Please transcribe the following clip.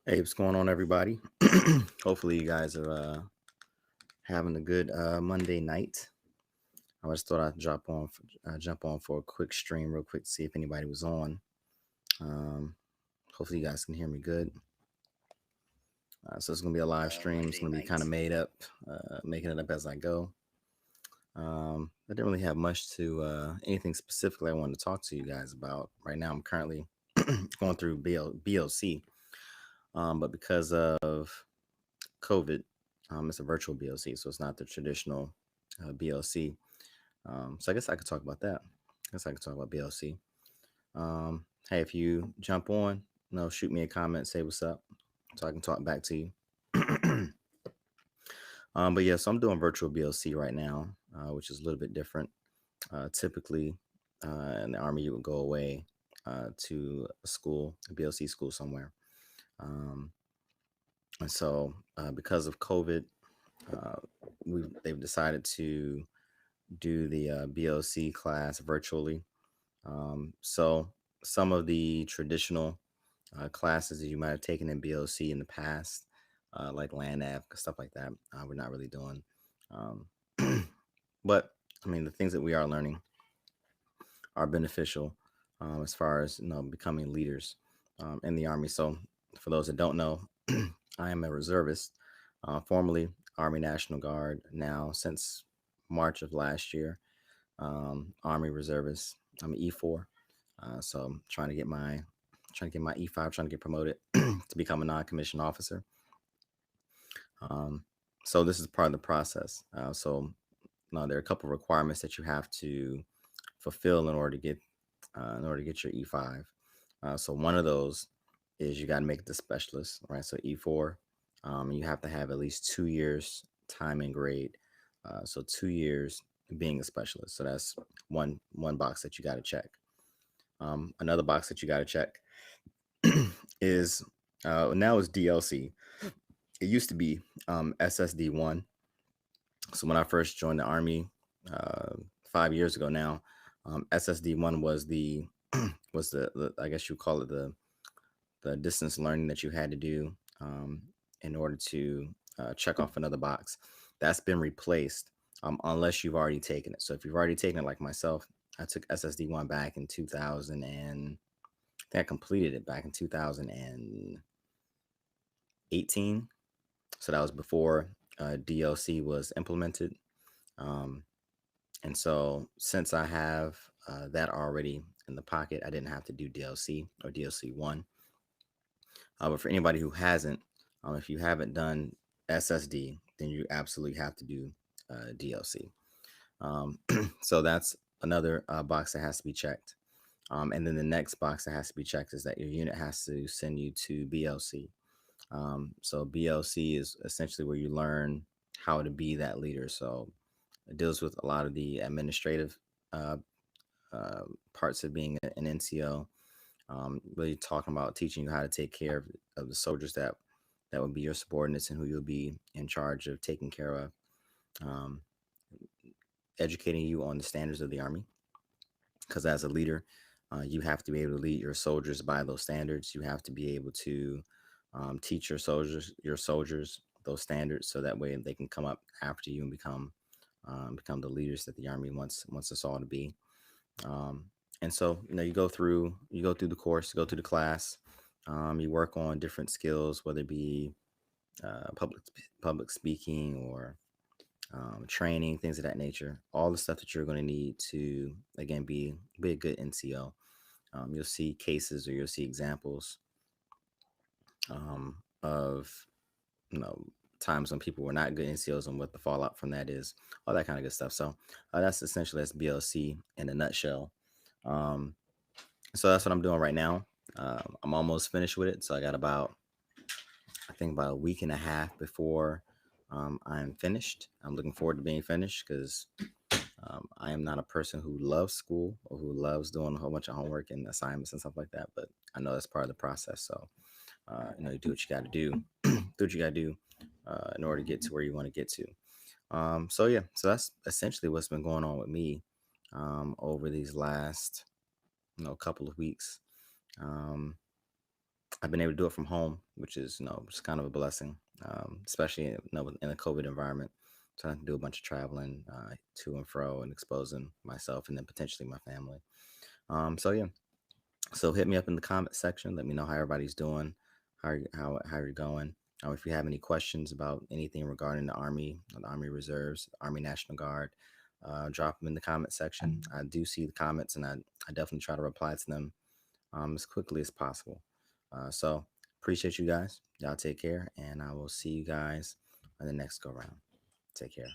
Hey, what's going on, everybody? Hopefully, you guys are having a good Monday night. I just thought I'd jump on for a quick stream, real quick, to see if anybody was on. Um, Hopefully, you guys can hear me good. So it's gonna be a live stream. It's Monday gonna be kind of night. made up, making it up as I go. I didn't really have much to anything specifically I wanted to talk to you guys about. Right now, I'm currently going through BLC, but because of COVID. It's a virtual BLC, so it's not the traditional BLC. So I guess I could talk about that. I guess I could talk about BLC. Hey, if you jump on, shoot me a comment, say what's up, so I can talk back to you. But yeah, so I'm doing virtual BLC right now, which is a little bit different. Typically, in the Army, you would go away to a school, a BLC school somewhere. Um, and so, because of COVID, uh, they've decided to do the BOC class virtually. So some of the traditional classes that you might have taken in BOC in the past, like land nav stuff like that, we're not really doing. Um, but I mean, the things that we are learning are beneficial as far as becoming leaders in the Army. So for those that don't know, I am a reservist, formerly Army National Guard. Now since March of last year, Army reservist. I'm an E4, so I'm trying to get my E5, trying to get promoted to become a non-commissioned officer. Um, so this is part of the process. So no, there are a couple of requirements that you have to fulfill in order to get your E5. So one of those is you got to make it the specialist, right? So E4, you have to have at least 2 years time and grade. So 2 years being a specialist. So that's one box that you got to check. Another box that you got to check is now is DLC. It used to be SSD1. So when I first joined the Army 5 years ago now, SSD1 was the was the I guess you call it the distance learning that you had to do in order to check off another box. That's been replaced unless you've already taken it. So if you've already taken it, like myself, I took SSD1 back in 2000 and I think I completed it back in 2018. So that was before DLC was implemented. Um, and so since I have that already in the pocket, I didn't have to do DLC or DLC one. But for anybody who hasn't, if you haven't done SSD, then you absolutely have to do DLC. So that's another box that has to be checked. And then the next box that has to be checked is that your unit has to send you to BLC. So BLC is essentially where you learn how to be that leader. So it deals with a lot of the administrative uh, parts of being an NCO. Really talking about teaching you how to take care of the soldiers that would be your subordinates and who you'll be in charge of taking care of. Um, Educating you on the standards of the Army, because as a leader, you have to be able to lead your soldiers by those standards. You have to be able to teach your soldiers those standards, so that way they can come up after you and become the leaders that the Army wants us all to be. Um, and so you go through the course, you go through the class, you work on different skills, whether it be public speaking or training, things of that nature. All the stuff that you're going to need to again be a good NCO. You'll see cases or you'll see examples of you know times when people were not good NCOs and what the fallout from that is, all that kind of good stuff. So that's BLC in a nutshell. Um, so that's what I'm doing right now. I'm almost finished with it, so I got I think about a week and a half before I'm finished. I'm looking forward to being finished because I am not a person who loves school or who loves doing a whole bunch of homework and assignments and stuff like that. But I know that's part of the process. So you do what you got to do, do what you got to do in order to get to where you want to get to. So yeah, so that's essentially what's been going on with me over these last couple of weeks. Um, I've been able to do it from home, which is, just kind of a blessing, especially, in a COVID environment. So I can do a bunch of traveling to and fro and exposing myself and then potentially my family. So yeah, so hit me up in the comment section. Let me know how everybody's doing, how you're going. If you have any questions about anything regarding the Army, or the Army Reserves, Army National Guard, drop them in the comment section. I do see the comments, and I definitely try to reply to them as quickly as possible. So appreciate you guys. Y'all take care, and I will see you guys on the next go round. Take care.